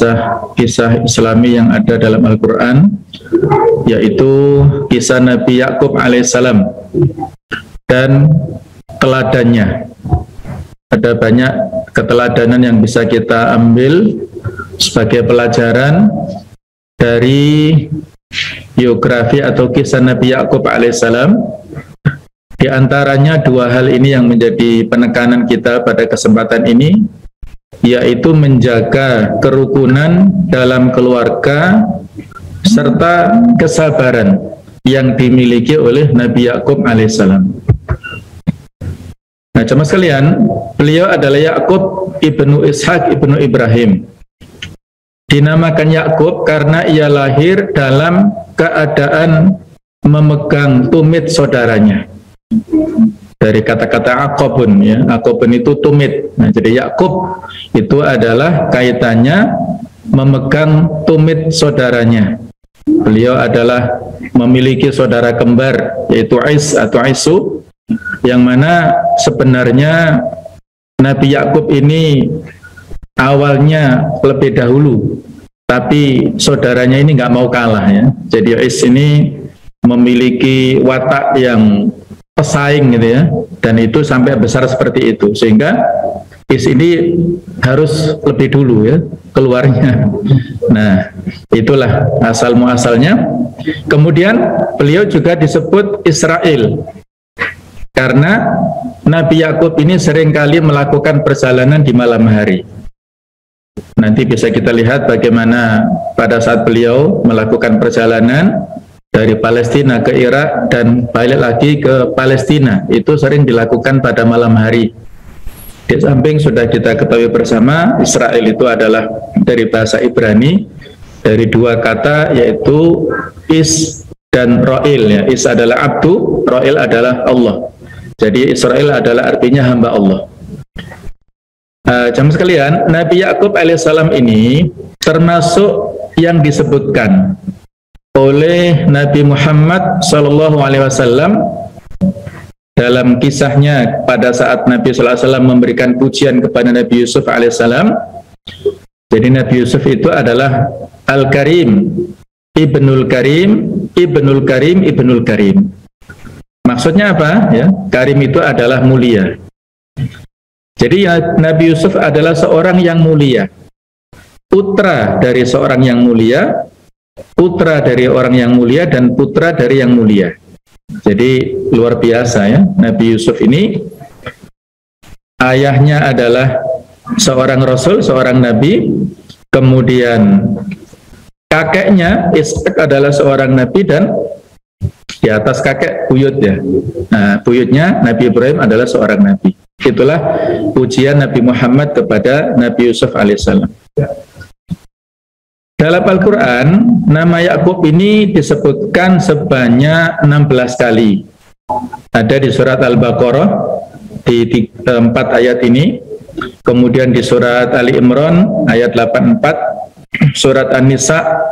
kisah-kisah Islami yang ada dalam Al-Quran, yaitu kisah Nabi Yakub alaihissalam dan teladannya. Ada banyak keteladanan yang bisa kita ambil sebagai pelajaran dari biografi atau kisah Nabi Yakub alaihissalam. Di antaranya dua hal ini yang menjadi penekanan kita pada kesempatan ini, yaitu menjaga kerukunan dalam keluarga serta kesabaran yang dimiliki oleh Nabi Yakub alaihissalam. Nah, jemaah sekalian, beliau adalah Yakub ibnu Ishak ibnu Ibrahim. Dinamakan Yakub karena ia lahir dalam keadaan memegang tumit saudaranya. Dari kata-kata akobun, ya, akobun itu tumit. Nah, jadi Yakub itu adalah kaitannya memegang tumit saudaranya. Beliau adalah memiliki saudara kembar, yaitu Is atau Isu, yang mana sebenarnya Nabi Yakub ini awalnya lebih dahulu, tapi saudaranya ini nggak mau kalah, ya. Jadi Is ini memiliki watak yang pesaing gitu ya, dan itu sampai besar seperti itu, sehingga Is ini harus lebih dulu ya keluarnya. Nah, itulah asal muasalnya. Kemudian beliau juga disebut Israel karena Nabi Yakub ini seringkali melakukan perjalanan di malam hari. Nanti bisa kita lihat bagaimana pada saat beliau melakukan perjalanan dari Palestina ke Irak dan balik lagi ke Palestina, itu sering dilakukan pada malam hari. Di samping sudah kita ketahui bersama, Israel itu adalah dari bahasa Ibrani, dari dua kata, yaitu Is dan Ro'il, ya. Is adalah abdu, Ro'il adalah Allah. Jadi Israel adalah artinya hamba Allah. Jamaah sekalian, Nabi Yakub alaihissalam ini termasuk yang disebutkan oleh Nabi Muhammad SAW dalam kisahnya pada saat Nabi SAW memberikan pujian kepada Nabi Yusuf alaihissalam. Jadi Nabi Yusuf itu adalah Al-Karim, Ibnul Karim, Ibnul Karim, Ibnul Karim. Maksudnya apa? Ya, Karim itu adalah mulia. Jadi ya, Nabi Yusuf adalah seorang yang mulia, putra dari seorang yang mulia, putra dari orang yang mulia, dan putra dari yang mulia. Jadi luar biasa ya, Nabi Yusuf ini ayahnya adalah seorang rasul, seorang nabi, kemudian kakeknya Ishak adalah seorang nabi, dan di atas kakek buyut ya. Nah, buyutnya Nabi Ibrahim adalah seorang nabi. Itulah pujian Nabi Muhammad kepada Nabi Yusuf alaihissalam. Dalam Al-Quran, nama Yakub ini disebutkan sebanyak 16 kali. Ada di surat Al-Baqarah di 4 ayat ini, kemudian di surat Ali Imran ayat 84, surat An-Nisa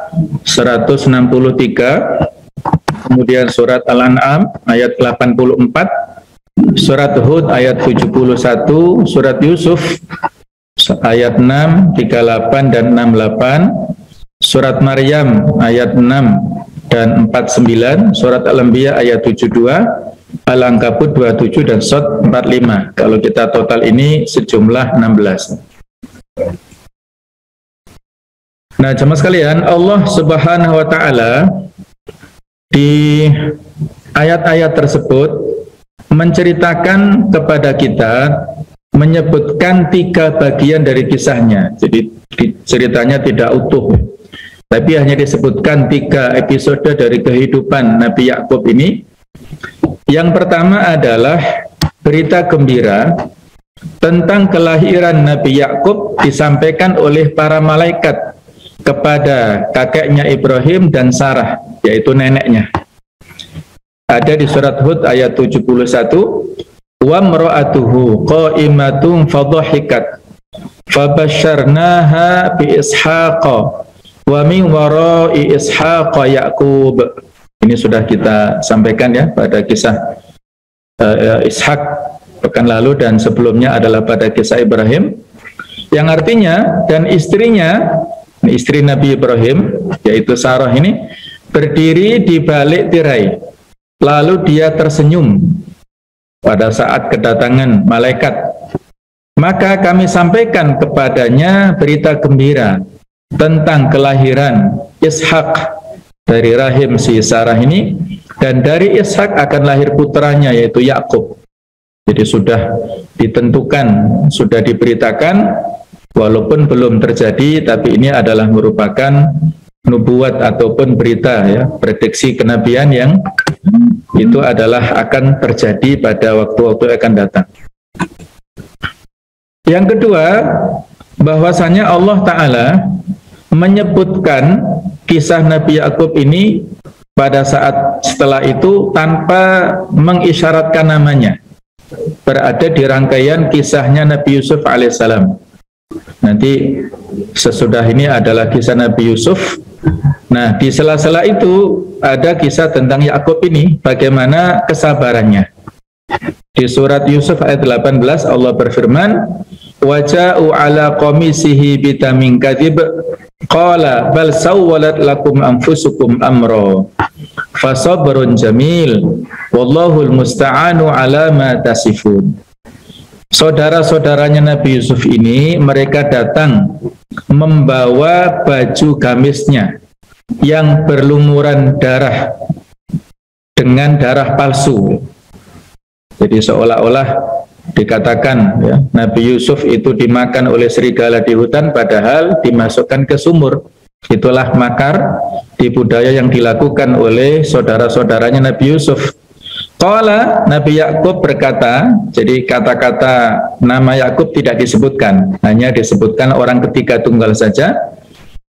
163, kemudian surat Al-An'am ayat 84, surat Hud ayat 71, surat Yusuf ayat 6, 38 dan 68, surat Maryam ayat 6 dan 49, surat Al-Anbiya ayat 72, Al-Ankabut 27 dan Shad 45. Kalau kita total ini sejumlah 16. Nah, jemaah sekalian, Allah Subhanahu wa taala di ayat-ayat tersebut menceritakan kepada kita, menyebutkan 3 bagian dari kisahnya. Jadi ceritanya tidak utuh, tapi hanya disebutkan 3 episode dari kehidupan Nabi Yakub ini. Yang pertama adalah berita gembira tentang kelahiran Nabi Yakub disampaikan oleh para malaikat kepada kakeknya Ibrahim dan Sarah, yaitu neneknya. Ada di surat Hud ayat 71, wa mra'atuhu qa'imatun fadhahikat fabasyarnaha bi ishaqa wa min wara'i ishaqa Yaqub. Ini sudah kita sampaikan ya pada kisah Ishak pekan lalu, dan sebelumnya adalah pada kisah Ibrahim, yang artinya dan istrinya istri Nabi Ibrahim, yaitu Sarah ini, berdiri di balik tirai. Lalu dia tersenyum pada saat kedatangan malaikat. Maka kami sampaikan kepadanya berita gembira tentang kelahiran Ishak dari rahim si Sarah ini, dan dari Ishak akan lahir putranya yaitu Yakub. Jadi sudah ditentukan, sudah diberitakan, walaupun belum terjadi, tapi ini adalah merupakan nubuat ataupun berita, ya, prediksi kenabian yang itu adalah akan terjadi pada waktu-waktu akan datang. Yang kedua, bahwasanya Allah Ta'ala menyebutkan kisah Nabi Yakub ini pada saat setelah itu tanpa mengisyaratkan namanya. Berada di rangkaian kisahnya Nabi Yusuf alaihissalam. Nanti sesudah ini adalah kisah Nabi Yusuf. Nah, di sela-sela itu ada kisah tentang Yakub ini, bagaimana kesabarannya. Di surat Yusuf ayat 18 Allah berfirman, waja'u ala qamisihi bitamin kadhib qala bal sawwalat lakum anfusukum amra fasabrun jamil wallahul musta'anu ala ma tasifun. Saudara-saudaranya Nabi Yusuf ini, mereka datang membawa baju gamisnya yang berlumuran darah dengan darah palsu. Jadi seolah-olah dikatakan, ya, Nabi Yusuf itu dimakan oleh serigala di hutan, padahal dimasukkan ke sumur. Itulah makar di budaya yang dilakukan oleh saudara-saudaranya Nabi Yusuf. Qala, Nabi Yakub berkata, jadi kata-kata nama Yakub tidak disebutkan, hanya disebutkan orang ketiga tunggal saja.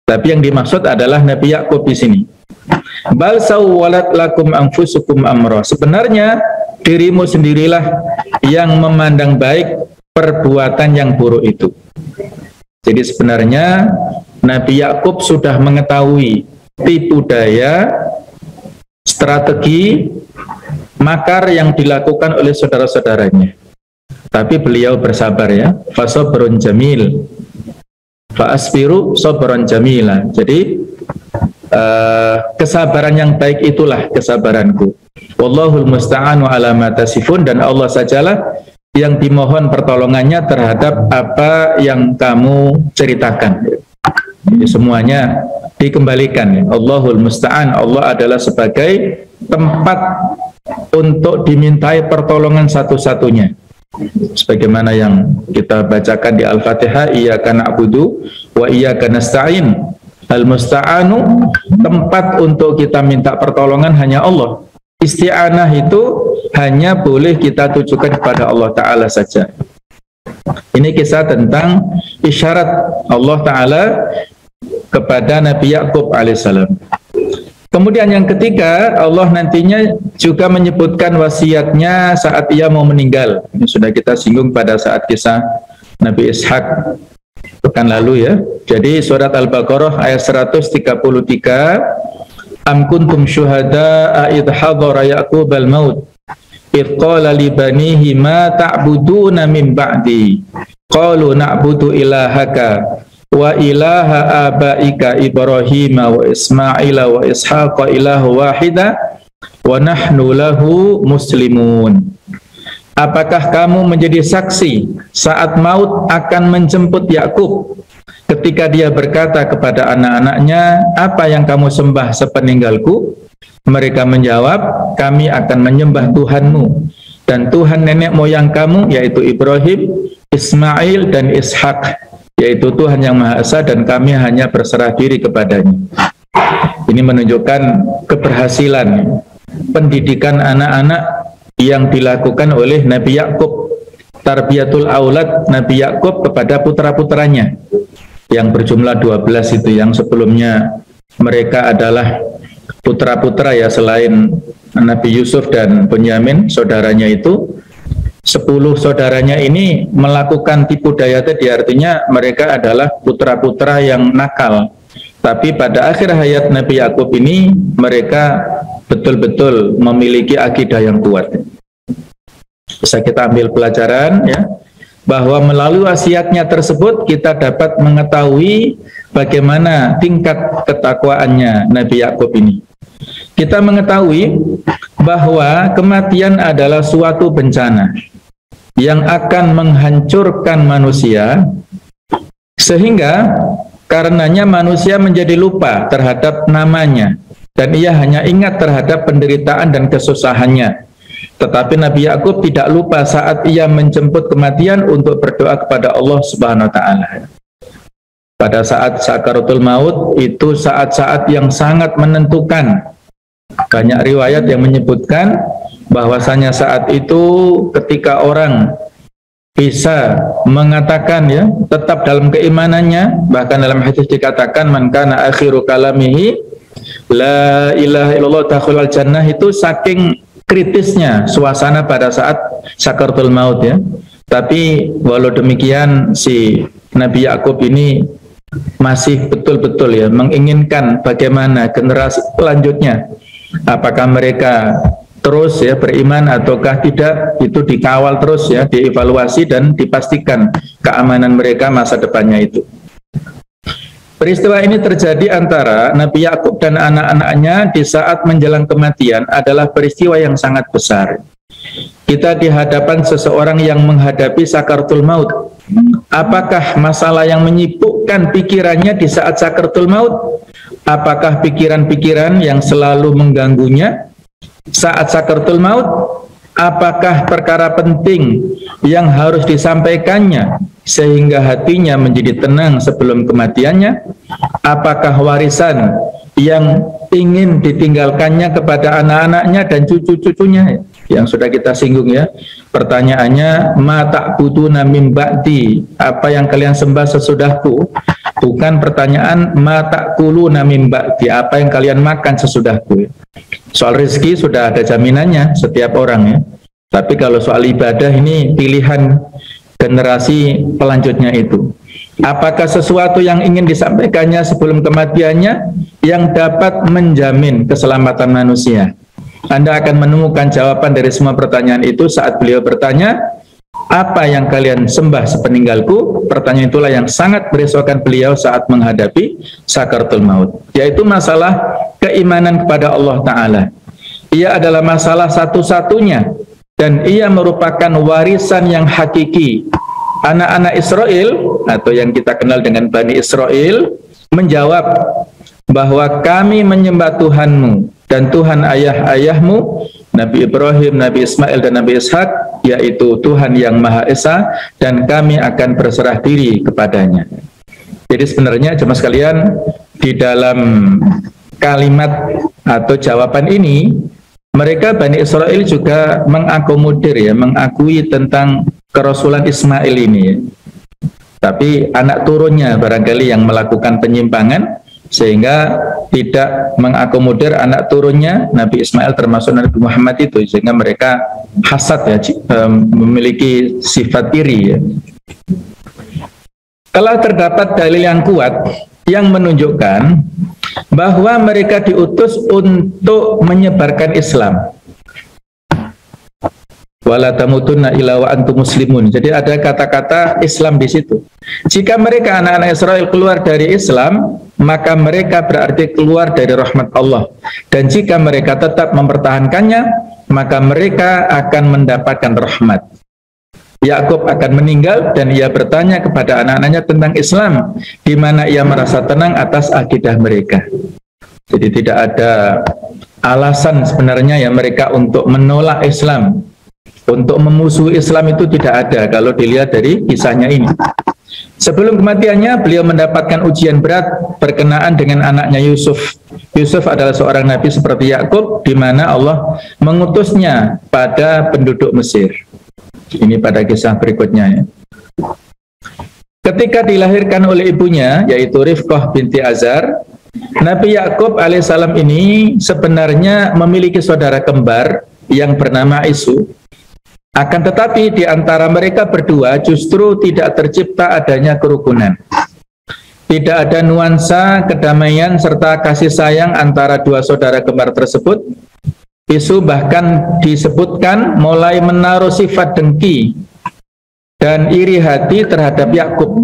Tapi yang dimaksud adalah Nabi Yakub di sini. Bal sawwalat lakum anfusukum amra. Sebenarnya dirimu sendirilah yang memandang baik perbuatan yang buruk itu. Jadi sebenarnya Nabi Yakub sudah mengetahui tipu daya, strategi, makar yang dilakukan oleh saudara-saudaranya. Tapi beliau bersabar, ya. Fasabrun jamil. Fa'asbiru sabran jamila. Jadi kesabaran yang baik itulah kesabaranku. Wallahul musta'anu ala ma tasifun, dan Allah sajalah yang dimohon pertolongannya terhadap apa yang kamu ceritakan. Jadi semuanya dikembalikan. Allahul musta'an, Allah adalah sebagai tempat untuk dimintai pertolongan satu-satunya. Sebagaimana yang kita bacakan di Al-Fatihah, iyyaka na'budu wa iyyaka nasta'in. Al-musta'anu, tempat untuk kita minta pertolongan hanya Allah. Isti'anah itu hanya boleh kita tujukan kepada Allah Ta'ala saja. Ini kisah tentang isyarat Allah Ta'ala kepada Nabi Yakub alaihissalam. Kemudian yang ketiga, Allah nantinya juga menyebutkan wasiatnya saat ia mau meninggal. Ini sudah kita singgung pada saat kisah Nabi Ishak pekan lalu, ya. Jadi surat Al-Baqarah ayat 133, Am kuntum syuhada'a idh hadara Ya'qub al-maut idh qala li banihi ma ta'buduna min ba'di qalu na'budu ilahaka wa ilaha abaika Ibrahim wa Ismail wa Ishaq ilahu wahida wa nahnu lahu muslimun. Apakah kamu menjadi saksi saat maut akan menjemput Yakub ketika dia berkata kepada anak-anaknya, apa yang kamu sembah sepeninggalku? Mereka menjawab, kami akan menyembah Tuhanmu dan Tuhan nenek moyang kamu, yaitu Ibrahim, Ismail dan Ishak, yaitu Tuhan yang Maha Esa, dan kami hanya berserah diri kepadanya. Ini menunjukkan keberhasilan pendidikan anak-anak yang dilakukan oleh Nabi Yakub, tarbiyatul aulad Nabi Yakub kepada putra-putranya yang berjumlah 12 itu, yang sebelumnya mereka adalah putra-putra, ya, selain Nabi Yusuf dan Bunyamin, saudaranya itu 10 saudaranya ini melakukan tipu daya tadi, artinya mereka adalah putra-putra yang nakal. Tapi pada akhir hayat Nabi Yakub ini mereka betul-betul memiliki akidah yang kuat. Bisa kita ambil pelajaran, ya, bahwa melalui wasiatnya tersebut kita dapat mengetahui bagaimana tingkat ketakwaannya Nabi Yakub ini. Kita mengetahui bahwa kematian adalah suatu bencana yang akan menghancurkan manusia, sehingga karenanya manusia menjadi lupa terhadap namanya dan ia hanya ingat terhadap penderitaan dan kesusahannya. Tetapi Nabi Yakub tidak lupa saat ia menjemput kematian untuk berdoa kepada Allah Subhanahu wa taala. Pada saat sakaratul maut itu saat-saat yang sangat menentukan. Banyak riwayat yang menyebutkan bahwasanya saat itu ketika orang bisa mengatakan ya tetap dalam keimanannya, bahkan dalam hadis dikatakan man kana akhiru kalamihi la ilaha illallah dakhulal jannah, itu saking kritisnya suasana pada saat sakaratul maut ya. Tapi walau demikian si Nabi Yakub ini masih betul-betul ya menginginkan bagaimana generasi selanjutnya, apakah mereka terus ya beriman ataukah tidak, itu dikawal terus ya, dievaluasi dan dipastikan keamanan mereka masa depannya itu. Peristiwa ini terjadi antara Nabi Yakub dan anak-anaknya di saat menjelang kematian adalah peristiwa yang sangat besar. Kita di hadapan seseorang yang menghadapi sakaratul maut. Apakah masalah yang menyibukkan pikirannya di saat sakaratul maut? Apakah pikiran-pikiran yang selalu mengganggunya saat sakaratul maut? Apakah perkara penting yang harus disampaikannya sehingga hatinya menjadi tenang sebelum kematiannya? Apakah warisan yang ingin ditinggalkannya kepada anak-anaknya dan cucu-cucunya yang sudah kita singgung ya? Pertanyaannya, ma ta'buduna min ba'di, apa yang kalian sembah sesudahku? Bukan pertanyaan ma ta'kuluna min ba'di, apa yang kalian makan sesudahku. Soal rezeki sudah ada jaminannya setiap orang ya. Tapi kalau soal ibadah ini pilihan generasi pelanjutnya itu. Apakah sesuatu yang ingin disampaikannya sebelum kematiannya yang dapat menjamin keselamatan manusia? Anda akan menemukan jawaban dari semua pertanyaan itu saat beliau bertanya, apa yang kalian sembah sepeninggalku? Pertanyaan itulah yang sangat merisaukan beliau saat menghadapi sakaratul maut, yaitu masalah keimanan kepada Allah Ta'ala. Ia adalah masalah satu-satunya dan ia merupakan warisan yang hakiki. Anak-anak Israel atau yang kita kenal dengan Bani Israel menjawab bahwa kami menyembah Tuhanmu dan Tuhan ayah-ayahmu, Nabi Ibrahim, Nabi Ismail, dan Nabi Ishak, yaitu Tuhan yang Maha Esa, dan kami akan berserah diri kepadanya. Jadi sebenarnya jemaah sekalian, di dalam kalimat atau jawaban ini, mereka Bani Israel juga mengakomodir ya, mengakui tentang kerasulan Ismail ini. Tapi anak turunnya barangkali yang melakukan penyimpangan, sehingga tidak mengakomodir anak turunnya Nabi Ismail termasuk Nabi Muhammad itu, sehingga mereka hasad ya, memiliki sifat iri ya. Telah terdapat dalil yang kuat yang menunjukkan bahwa mereka diutus untuk menyebarkan Islam. Wala tamutunna illa wa antum muslimun. Jadi ada kata-kata Islam di situ. Jika mereka anak-anak Israel keluar dari Islam, maka mereka berarti keluar dari rahmat Allah. Dan jika mereka tetap mempertahankannya, maka mereka akan mendapatkan rahmat. Yakub akan meninggal dan ia bertanya kepada anak-anaknya tentang Islam, di mana ia merasa tenang atas akidah mereka. Jadi tidak ada alasan sebenarnya ya mereka untuk menolak Islam. Untuk memusuhi Islam itu tidak ada kalau dilihat dari kisahnya ini. Sebelum kematiannya, beliau mendapatkan ujian berat berkenaan dengan anaknya Yusuf. Yusuf adalah seorang nabi seperti Yakub, di mana Allah mengutusnya pada penduduk Mesir. Ini pada kisah berikutnya ya. Ketika dilahirkan oleh ibunya, yaitu Rifqah binti Azar, Nabi Yakub alaihissalam ini sebenarnya memiliki saudara kembar yang bernama Isu. Akan tetapi di antara mereka berdua justru tidak tercipta adanya kerukunan. Tidak ada nuansa kedamaian serta kasih sayang antara dua saudara kembar tersebut. Isu bahkan disebutkan mulai menaruh sifat dengki dan iri hati terhadap Yakub.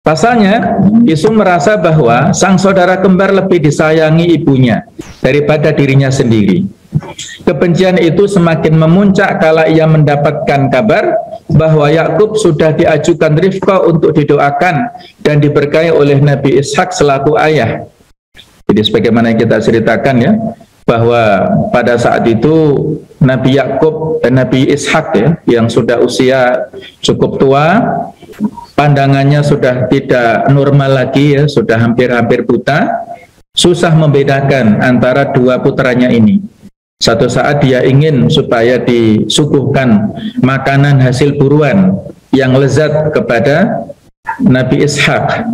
Pasalnya, Yusuf merasa bahwa sang saudara kembar lebih disayangi ibunya daripada dirinya sendiri. Kebencian itu semakin memuncak kala ia mendapatkan kabar bahwa Yakub sudah diajukan Rifqah untuk didoakan dan diberkahi oleh Nabi Ishak selaku ayah. Jadi sebagaimana kita ceritakan ya, bahwa pada saat itu Nabi Yakub dan Nabi Ishak ya, yang sudah usia cukup tua, pandangannya sudah tidak normal lagi ya, sudah hampir-hampir buta, susah membedakan antara dua putranya ini. Satu saat dia ingin supaya disuguhkan makanan hasil buruan yang lezat kepada Nabi Ishak.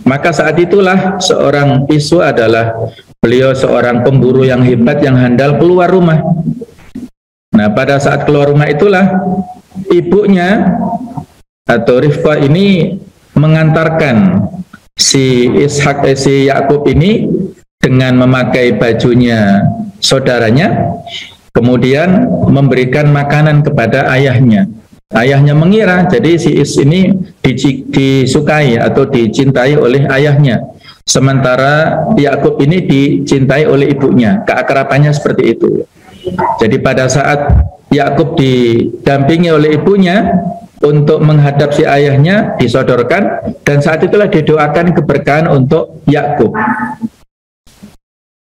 Maka saat itulah seorang Isu adalah beliau seorang pemburu yang hebat, yang handal, keluar rumah. Nah, pada saat keluar rumah itulah ibunya atau Rifqah ini mengantarkan si Yakub ini dengan memakai bajunya saudaranya, kemudian memberikan makanan kepada ayahnya. Ayahnya mengira jadi si Is ini disukai atau dicintai oleh ayahnya, sementara Yakub ini dicintai oleh ibunya. Keakrabannya seperti itu. Jadi pada saat Yakub didampingi oleh ibunya untuk menghadap si ayahnya, disodorkan, dan saat itulah didoakan keberkahan untuk Yakub.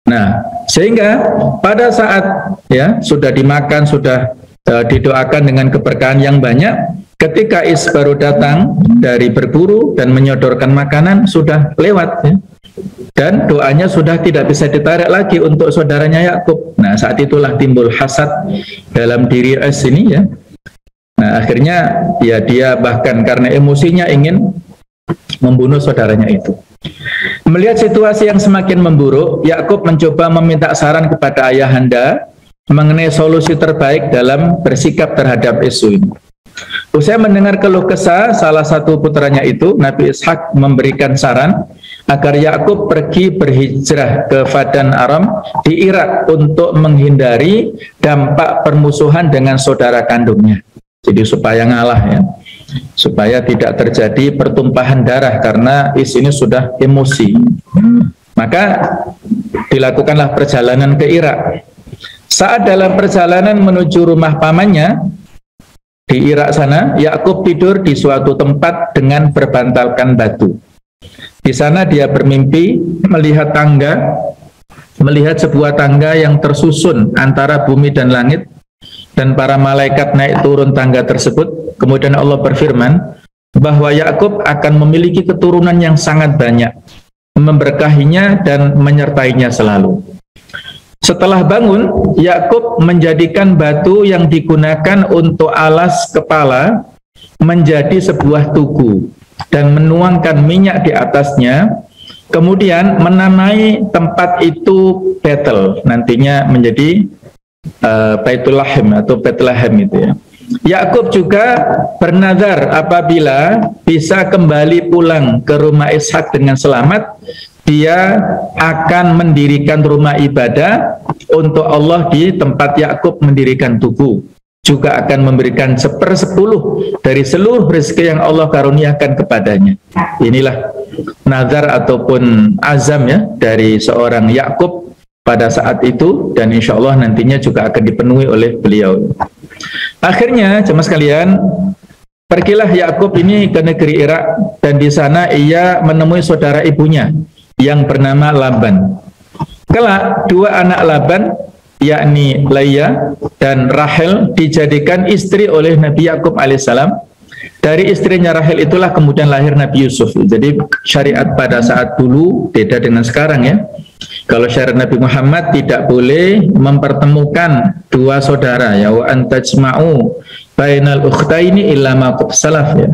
Nah, sehingga pada saat ya sudah dimakan, sudah didoakan dengan keberkahan yang banyak, ketika Is baru datang dari berburu dan menyodorkan makanan, sudah lewat ya. Dan doanya sudah tidak bisa ditarik lagi untuk saudaranya Yakub. Nah, saat itulah timbul hasad dalam diri Is ini ya. Nah, akhirnya ya dia bahkan karena emosinya ingin membunuh saudaranya itu. Melihat situasi yang semakin memburuk, Yakub mencoba meminta saran kepada ayahanda mengenai solusi terbaik dalam bersikap terhadap isu ini. Usai mendengar keluh kesah salah satu putranya itu, Nabi Ishak memberikan saran agar Yakub pergi berhijrah ke Fadan Aram di Irak untuk menghindari dampak permusuhan dengan saudara kandungnya. Jadi supaya ngalah ya, supaya tidak terjadi pertumpahan darah karena Is ini sudah emosi. Maka dilakukanlah perjalanan ke Irak. Saat dalam perjalanan menuju rumah pamannya di Irak sana, Yakub tidur di suatu tempat dengan berbantalkan batu. Di sana dia bermimpi melihat sebuah tangga yang tersusun antara bumi dan langit, dan para malaikat naik turun tangga tersebut. Kemudian Allah berfirman bahwa Yakub akan memiliki keturunan yang sangat banyak, memberkahinya dan menyertainya selalu. Setelah bangun, Yakub menjadikan batu yang digunakan untuk alas kepala menjadi sebuah tugu dan menuangkan minyak di atasnya. Kemudian menamai tempat itu Betel, nantinya menjadi Baitul Lahim atau Bethlehem itu ya. Yakub juga bernazar apabila bisa kembali pulang ke rumah Ishak dengan selamat, dia akan mendirikan rumah ibadah untuk Allah di tempat Yakub mendirikan tugu. Juga akan memberikan 1/10 dari seluruh rezeki yang Allah karuniakan kepadanya. Inilah nazar ataupun azam ya dari seorang Yakub pada saat itu, dan insya Allah nantinya juga akan dipenuhi oleh beliau. Akhirnya, jemaah sekalian, pergilah Yakub ini ke negeri Irak, dan di sana ia menemui saudara ibunya yang bernama Laban. Kelak, dua anak Laban, yakni Leah dan Rahel, dijadikan istri oleh Nabi Yakub alaihissalam. Dari istrinya Rahel itulah kemudian lahir Nabi Yusuf. Jadi syariat pada saat dulu beda dengan sekarang ya. Kalau syariat Nabi Muhammad tidak boleh mempertemukan dua saudara ya, wa antajma'u bainal ukhtaini illa ma qad salaf ya.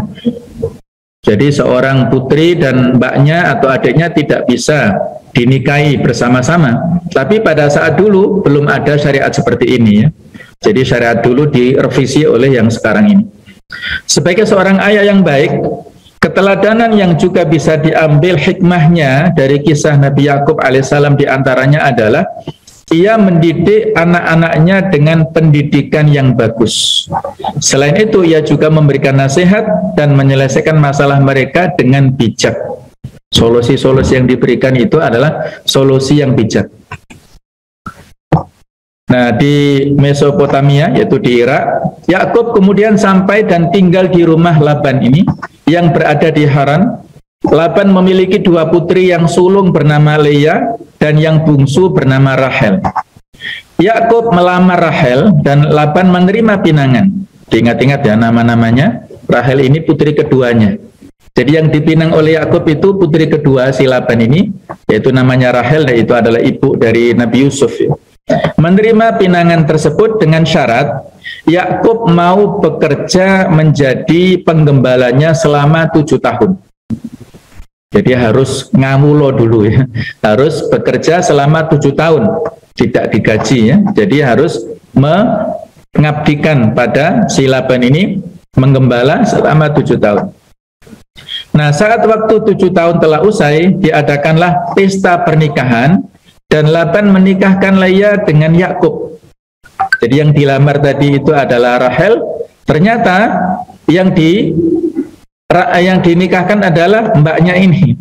Jadi seorang putri dan mbaknya atau adiknya tidak bisa dinikahi bersama-sama. Tapi pada saat dulu belum ada syariat seperti ini ya. Jadi syariat dulu direvisi oleh yang sekarang ini. Sebagai seorang ayah yang baik, keteladanan yang juga bisa diambil hikmahnya dari kisah Nabi Yakub alaihissalam diantaranya adalah ia mendidik anak-anaknya dengan pendidikan yang bagus. Selain itu, ia juga memberikan nasihat dan menyelesaikan masalah mereka dengan bijak. Solusi-solusi yang diberikan itu adalah solusi yang bijak. Nah, di Mesopotamia, yaitu di Irak, Yakub kemudian sampai dan tinggal di rumah Laban ini yang berada di Haran. Laban memiliki 2 putri yang sulung bernama Leah dan yang bungsu bernama Rahel. Yakub melamar Rahel dan Laban menerima pinangan. Diingat-ingat ya nama-namanya. Rahel ini putri keduanya. Jadi yang dipinang oleh Yakub itu putri kedua si Laban ini, yaitu namanya Rahel, dan itu adalah ibu dari Nabi Yusuf. Ya. Menerima pinangan tersebut dengan syarat Yakub mau bekerja menjadi penggembalanya selama 7 tahun. Jadi harus ngawulo dulu ya, harus bekerja selama 7 tahun, tidak digaji ya. Jadi harus mengabdikan pada si Laban ini, menggembala selama 7 tahun. Nah, saat waktu 7 tahun telah usai, diadakanlah pesta pernikahan dan Laban menikahkan Leah dengan Yakub. Jadi yang dilamar tadi itu adalah Rahel. Ternyata yang dinikahkan adalah mbaknya ini.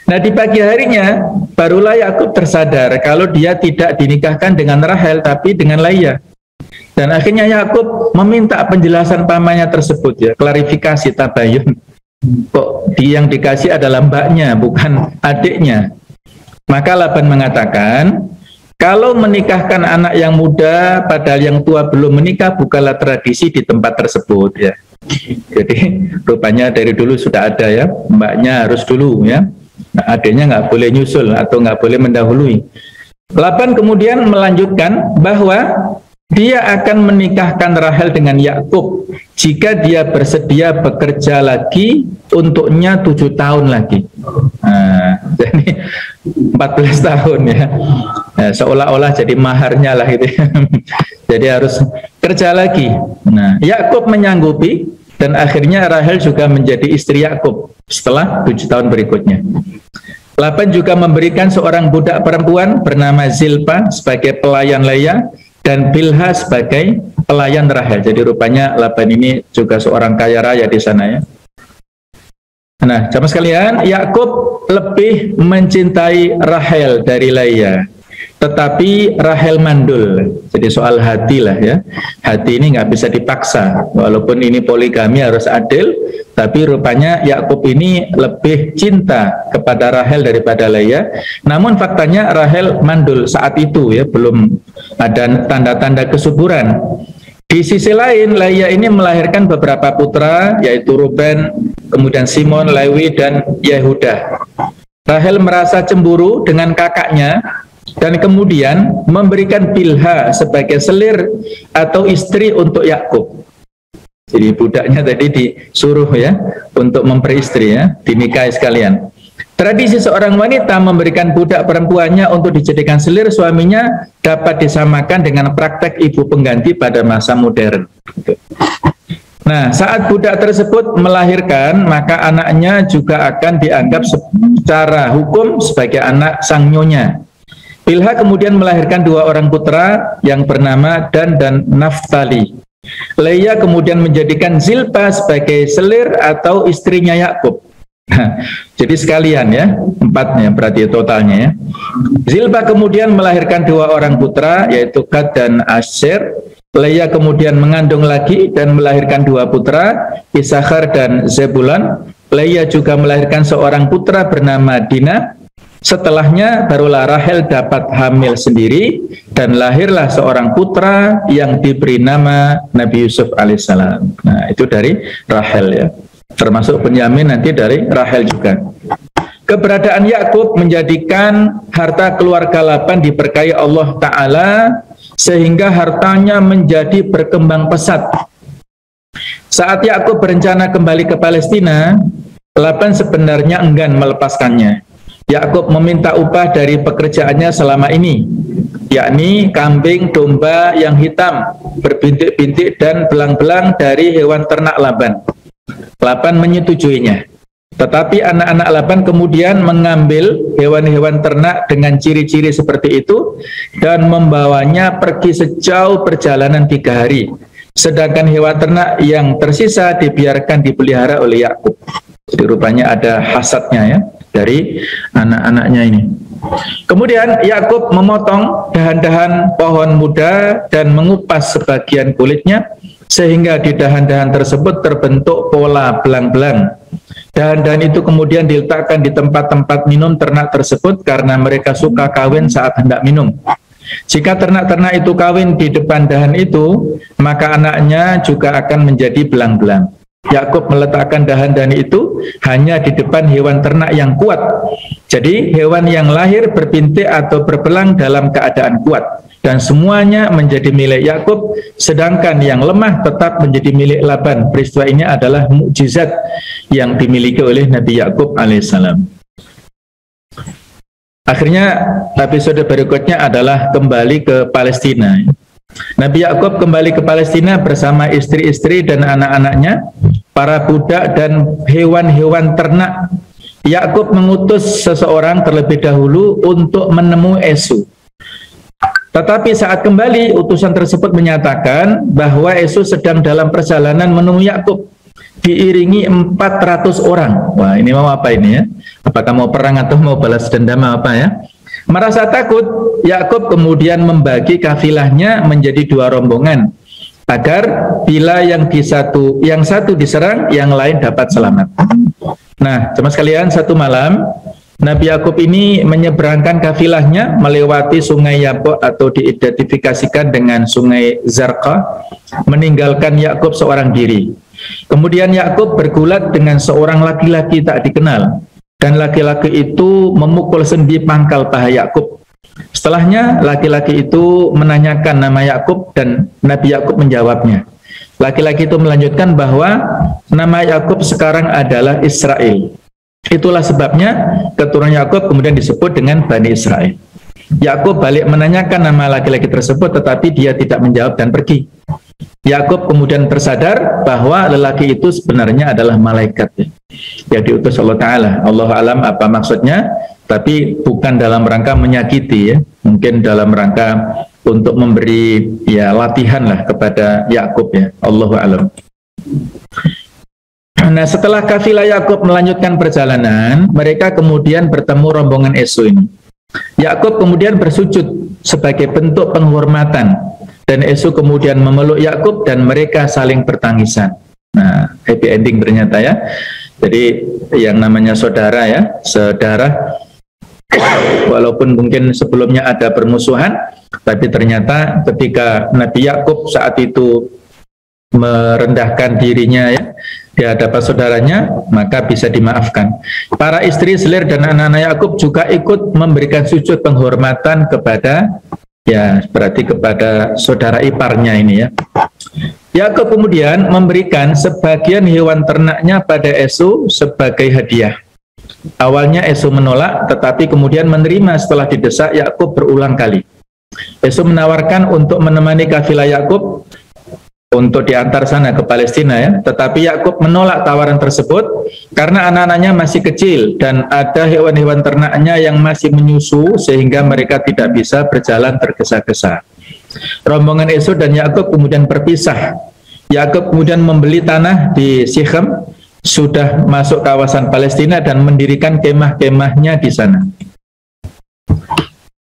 Nah, di pagi harinya barulah Yakub tersadar kalau dia tidak dinikahkan dengan Rahel tapi dengan Leah. Dan akhirnya Yakub meminta penjelasan pamannya tersebut ya, klarifikasi tabayun. Kok yang dikasih adalah mbaknya bukan adiknya. Maka Laban mengatakan, kalau menikahkan anak yang muda padahal yang tua belum menikah bukanlah tradisi di tempat tersebut ya. Jadi rupanya dari dulu sudah ada ya, mbaknya harus dulu ya, nah, adiknya nggak boleh nyusul atau nggak boleh mendahului. Laban kemudian melanjutkan bahwa dia akan menikahkan Rahel dengan Yakub jika dia bersedia bekerja lagi untuknya 7 tahun lagi. Nah, jadi 14 tahun ya. Nah, seolah-olah jadi maharnya lah itu. Jadi harus kerja lagi. Nah, Yakub menyanggupi dan akhirnya Rahel juga menjadi istri Yakub setelah 7 tahun berikutnya. Laban juga memberikan seorang budak perempuan bernama Zilpa sebagai pelayan Leah dan Bilha sebagai pelayan Rahel. Jadi rupanya Laban ini juga seorang kaya raya di sana ya. Nah, jamaah sekalian, Yakub lebih mencintai Rahel dari Leah. Tetapi Rahel mandul. Jadi soal hati lah ya. Hati ini nggak bisa dipaksa. Walaupun ini poligami harus adil, tapi rupanya Yakub ini lebih cinta kepada Rahel daripada Leah. Namun faktanya Rahel mandul saat itu ya, belum ada tanda-tanda kesuburan. Di sisi lain, Leah ini melahirkan beberapa putra, yaitu Ruben, kemudian Simon, Lewi, dan Yehuda. Rahel merasa cemburu dengan kakaknya dan kemudian memberikan Bilha sebagai selir atau istri untuk Yakub. Jadi budaknya tadi disuruh ya untuk memperistri ya, dinikahi sekalian. Tradisi seorang wanita memberikan budak perempuannya untuk dijadikan selir suaminya dapat disamakan dengan praktek ibu pengganti pada masa modern. Nah, saat budak tersebut melahirkan, maka anaknya juga akan dianggap secara hukum sebagai anak sang nyonya. Bilha kemudian melahirkan 2 orang putra yang bernama Dan dan Naftali. Leah kemudian menjadikan Zilpa sebagai selir atau istrinya Yakub. Jadi sekalian ya, 4 berarti totalnya ya. Zilpa kemudian melahirkan 2 orang putra, yaitu Gad dan Asher. Leah kemudian mengandung lagi dan melahirkan 2 putra, Isakhar dan Zebulon. Leah juga melahirkan seorang putra bernama Dina. Setelahnya barulah Rahel dapat hamil sendiri dan lahirlah seorang putra yang diberi nama Nabi Yusuf alaihissalam. Nah, itu dari Rahel ya. Termasuk Benyamin nanti dari Rahel juga. Keberadaan Yakub menjadikan harta keluarga Laban diberkahi Allah Ta'ala sehingga hartanya menjadi berkembang pesat. Saat Yakub berencana kembali ke Palestina, Laban sebenarnya enggan melepaskannya. Yakub meminta upah dari pekerjaannya selama ini, yakni kambing domba yang hitam, berbintik-bintik dan belang-belang dari hewan ternak Laban. Laban menyetujuinya. Tetapi anak-anak Laban kemudian mengambil hewan-hewan ternak dengan ciri-ciri seperti itu dan membawanya pergi sejauh perjalanan 3 hari. Sedangkan hewan ternak yang tersisa dibiarkan dipelihara oleh Yakub. Jadi rupanya ada hasadnya ya dari anak-anaknya ini. Kemudian Yakub memotong dahan-dahan pohon muda dan mengupas sebagian kulitnya sehingga di dahan-dahan tersebut terbentuk pola belang-belang. Dahan-dahan itu kemudian diletakkan di tempat-tempat minum ternak tersebut karena mereka suka kawin saat hendak minum. Jika ternak-ternak itu kawin di depan dahan itu, maka anaknya juga akan menjadi belang-belang. Yakub meletakkan dahan-dahan itu hanya di depan hewan ternak yang kuat. Jadi hewan yang lahir berpintik atau berbelang dalam keadaan kuat. Dan semuanya menjadi milik Yakub, sedangkan yang lemah tetap menjadi milik Laban. Peristiwa ini adalah mukjizat yang dimiliki oleh Nabi Yakub alaihissalam. Akhirnya episode berikutnya adalah kembali ke Palestina. Nabi Yakub kembali ke Palestina bersama istri-istri dan anak-anaknya, para budak dan hewan-hewan ternak. Yakub mengutus seseorang terlebih dahulu untuk menemui Esau. Tetapi saat kembali, utusan tersebut menyatakan bahwa Esau sedang dalam perjalanan menemui Yakub, diiringi 400 orang. Wah, ini mau apa ini ya? Apakah mau perang atau mau balas dendam apa ya? Merasa takut, Yakub kemudian membagi kafilahnya menjadi 2 rombongan, agar bila yang satu diserang, yang lain dapat selamat. Nah, jemaah sekalian, satu malam Nabi Yakub ini menyeberangkan kafilahnya melewati sungai Yabok atau diidentifikasikan dengan sungai Zarqa, meninggalkan Yakub seorang diri. Kemudian Yakub bergulat dengan seorang laki-laki tak dikenal, dan laki-laki itu memukul sendi pangkal paha Yakub. Setelahnya laki-laki itu menanyakan nama Yakub dan Nabi Yakub menjawabnya. Laki-laki itu melanjutkan bahwa nama Yakub sekarang adalah Israel. Itulah sebabnya keturunan Yakub kemudian disebut dengan Bani Israel. Yakub balik menanyakan nama laki-laki tersebut, tetapi dia tidak menjawab dan pergi. Yakub kemudian tersadar bahwa lelaki itu sebenarnya adalah malaikat yang diutus Allah Ta'ala. Allah alam apa maksudnya, tapi bukan dalam rangka menyakiti ya, mungkin dalam rangka untuk memberi ya latihan lah kepada Yakub ya. Allahu alam. Nah, setelah kafilah Yakub melanjutkan perjalanan, mereka kemudian bertemu rombongan Esau ini. Yakub kemudian bersujud sebagai bentuk penghormatan, dan Esau kemudian memeluk Yakub dan mereka saling bertangisan. Nah, happy ending ternyata ya. Jadi yang namanya saudara ya, saudara, walaupun mungkin sebelumnya ada permusuhan, tapi ternyata ketika Nabi Yakub saat itu merendahkan dirinya ya di hadapan saudaranya, maka bisa dimaafkan. Para istri selir dan anak-anak Yakub juga ikut memberikan sujud penghormatan kepada ya berarti kepada saudara iparnya ini ya. Yakub kemudian memberikan sebagian hewan ternaknya pada Esau sebagai hadiah. Awalnya Esau menolak, tetapi kemudian menerima setelah didesak Yakub berulang kali. Esau menawarkan untuk menemani kafilah Yakub untuk diantar sana ke Palestina ya, tetapi Yakub menolak tawaran tersebut karena anak-anaknya masih kecil dan ada hewan-hewan ternaknya yang masih menyusu sehingga mereka tidak bisa berjalan tergesa-gesa. Rombongan Esau dan Yakub kemudian berpisah. Yakub kemudian membeli tanah di Sichem, sudah masuk kawasan Palestina dan mendirikan kemah-kemahnya di sana.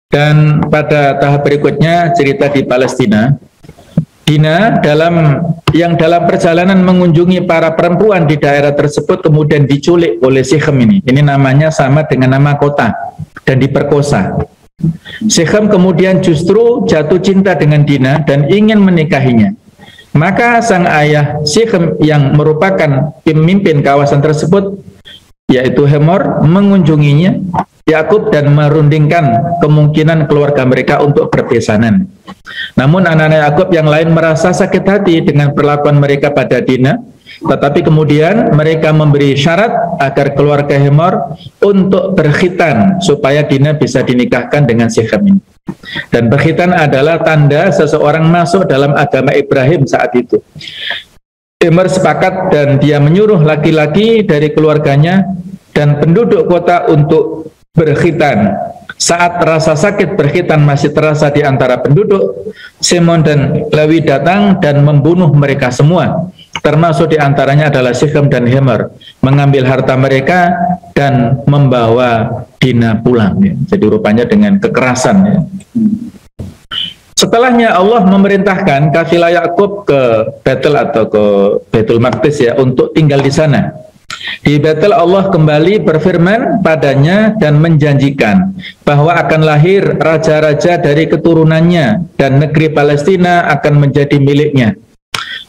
Dan pada tahap berikutnya cerita di Palestina, Dina yang dalam perjalanan mengunjungi para perempuan di daerah tersebut kemudian diculik oleh Sichem ini. Ini namanya sama dengan nama kota dan diperkosa. Sichem kemudian justru jatuh cinta dengan Dina dan ingin menikahinya. Maka sang ayah Sichem yang merupakan pemimpin kawasan tersebut, yaitu Hemor, mengunjunginya Yakub dan merundingkan kemungkinan keluarga mereka untuk berbesanan. Namun anak-anak Yakub yang lain merasa sakit hati dengan perlakuan mereka pada Dina, tetapi kemudian mereka memberi syarat agar keluarga Hemor untuk berkhitan supaya Dina bisa dinikahkan dengan Sichem ini. Dan berkhitan adalah tanda seseorang masuk dalam agama Ibrahim saat itu. Immer sepakat dan dia menyuruh laki-laki dari keluarganya dan penduduk kota untuk berkhitan. Saat rasa sakit berkhitan masih terasa di antara penduduk, Simon dan Lewi datang dan membunuh mereka semua. Termasuk di antaranya adalah Sichem dan Hemer, mengambil harta mereka dan membawa Dina pulang. Ya. Jadi rupanya dengan kekerasan. Ya. Setelahnya Allah memerintahkan kafilah Yakub ke Betel atau ke Baitul Maqdis ya untuk tinggal di sana. Di Betel Allah kembali berfirman padanya dan menjanjikan bahwa akan lahir raja-raja dari keturunannya dan negeri Palestina akan menjadi miliknya.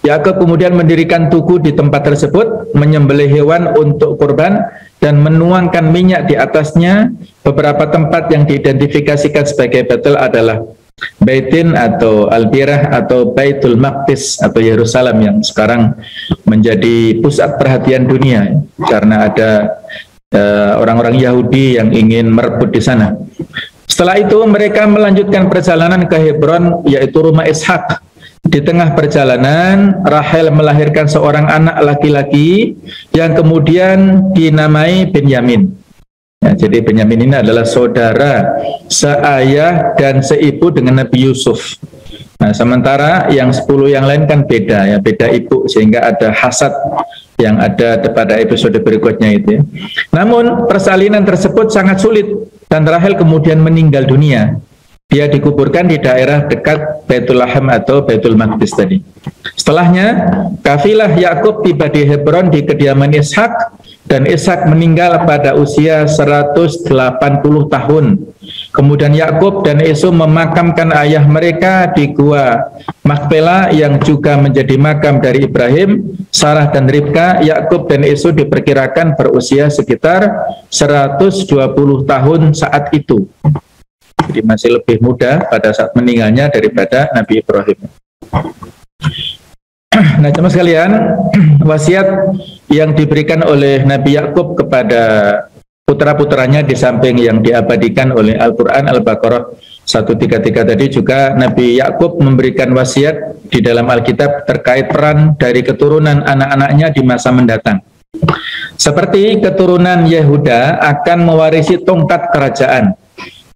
Yakub kemudian mendirikan tugu di tempat tersebut, menyembelih hewan untuk kurban dan menuangkan minyak di atasnya. Beberapa tempat yang diidentifikasikan sebagai Betel adalah Baitin atau Al-Birah atau Baitul Maqdis atau Yerusalem yang sekarang menjadi pusat perhatian dunia karena ada orang-orang Yahudi yang ingin merebut di sana. Setelah itu mereka melanjutkan perjalanan ke Hebron, yaitu rumah Ishak. Di tengah perjalanan Rahel melahirkan seorang anak laki-laki yang kemudian dinamai Benyamin. Ya, jadi Benyamin ini adalah saudara seayah dan seibu dengan Nabi Yusuf. Nah, sementara yang 10 yang lain kan beda ya, beda ibu, sehingga ada hasad yang ada pada episode berikutnya itu ya. Namun persalinan tersebut sangat sulit dan Rahel kemudian meninggal dunia. Dia dikuburkan di daerah dekat Baitul Laham atau Baitul Maqdis tadi. Setelahnya kafilah Yakub tiba di Hebron di kediaman Ishak dan Ishak meninggal pada usia 180 tahun. Kemudian Yakub dan Esau memakamkan ayah mereka di gua Makpela yang juga menjadi makam dari Ibrahim, Sarah dan Ribka. Yakub dan Esau diperkirakan berusia sekitar 120 tahun saat itu. Jadi masih lebih muda pada saat meninggalnya daripada Nabi Ibrahim. Nah, teman sekalian, wasiat yang diberikan oleh Nabi Yakub kepada putra-putranya di samping yang diabadikan oleh Al-Quran Al-Baqarah 133 tadi, juga Nabi Yakub memberikan wasiat di dalam Alkitab terkait peran dari keturunan anak-anaknya di masa mendatang. Seperti keturunan Yehuda akan mewarisi tongkat kerajaan,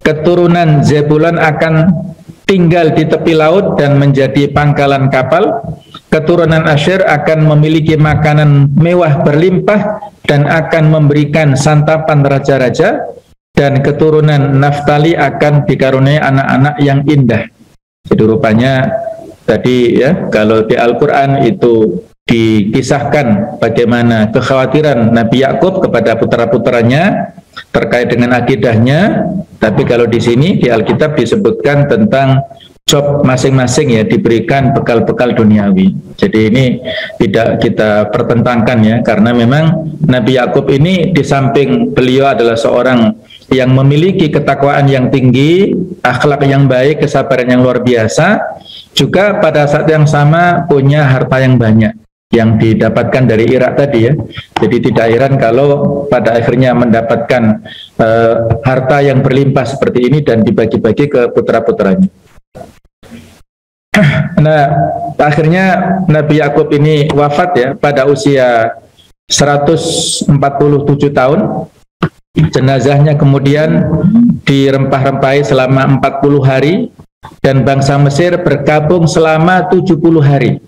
keturunan Zebulon akan tinggal di tepi laut dan menjadi pangkalan kapal, keturunan Asyir akan memiliki makanan mewah berlimpah dan akan memberikan santapan raja-raja, dan keturunan Naftali akan dikaruniai anak-anak yang indah. Jadi rupanya tadi ya, kalau di Al-Quran itu dikisahkan bagaimana kekhawatiran Nabi Yakub kepada putra-putranya terkait dengan akidahnya, tapi kalau di sini di Alkitab disebutkan tentang job masing-masing ya, diberikan bekal-bekal duniawi. Jadi ini tidak kita pertentangkan ya, karena memang Nabi Yakub ini di samping beliau adalah seorang yang memiliki ketakwaan yang tinggi, akhlak yang baik, kesabaran yang luar biasa, juga pada saat yang sama punya harta yang banyak yang didapatkan dari Irak tadi ya. Jadi tidak heran kalau pada akhirnya mendapatkan harta yang berlimpah seperti ini dan dibagi-bagi ke putra-putranya. Nah, akhirnya Nabi Yakub ini wafat ya pada usia 147 tahun. Jenazahnya kemudian dirempah-rempahi selama 40 hari dan bangsa Mesir bergabung selama 70 hari.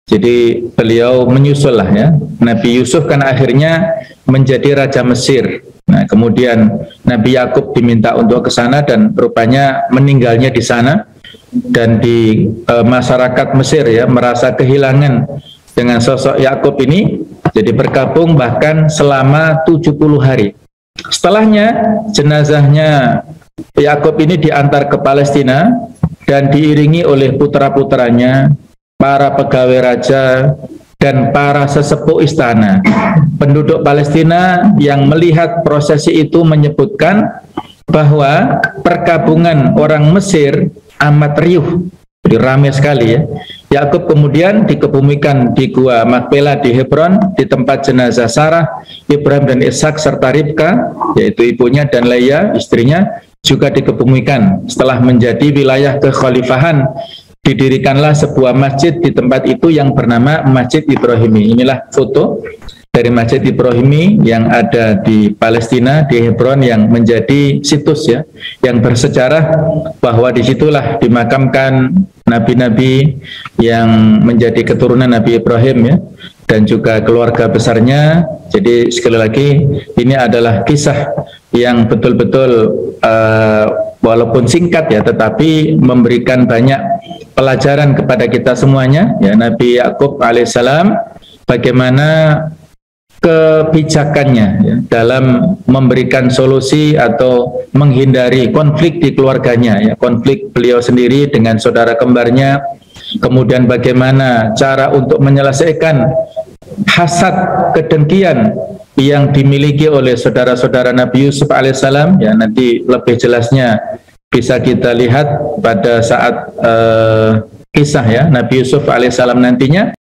Jadi beliau menyusul lah ya. Nabi Yusuf kan akhirnya menjadi Raja Mesir. Nah, kemudian Nabi Yakub diminta untuk ke sana dan rupanya meninggalnya di sana. Dan di masyarakat Mesir ya merasa kehilangan dengan sosok Yakub ini, jadi bergabung bahkan selama 70 hari. Setelahnya jenazahnya Yakub ini diantar ke Palestina dan diiringi oleh putra-putranya, para pegawai raja, dan para sesepuh istana. Penduduk Palestina yang melihat prosesi itu menyebutkan bahwa perkabungan orang Mesir amat riuh, jadi ramai sekali ya. Yakub kemudian dikebumikan di gua Makpela di Hebron, di tempat jenazah Sarah, Ibrahim dan Ishak serta Ribka, yaitu ibunya, dan Leah istrinya juga dikebumikan setelah menjadi wilayah kekhalifahan didirikanlah sebuah masjid di tempat itu yang bernama Masjid Ibrahimi. Inilah foto dari Masjid Ibrahimi yang ada di Palestina, di Hebron, yang menjadi situs ya, yang bersejarah bahwa disitulah dimakamkan nabi-nabi yang menjadi keturunan Nabi Ibrahim ya, dan juga keluarga besarnya. Jadi sekali lagi ini adalah kisah yang betul-betul walaupun singkat ya, tetapi memberikan banyak pelajaran kepada kita semuanya ya. Nabi Yakub alaihissalam bagaimana kebijakannya ya, dalam memberikan solusi atau menghindari konflik di keluarganya ya, konflik beliau sendiri dengan saudara kembarnya, kemudian bagaimana cara untuk menyelesaikan hasad kedengkian yang dimiliki oleh saudara-saudara Nabi Yusuf alaihissalam ya. Nanti lebih jelasnya bisa kita lihat pada saat kisah ya Nabi Yusuf alaihissalam nantinya.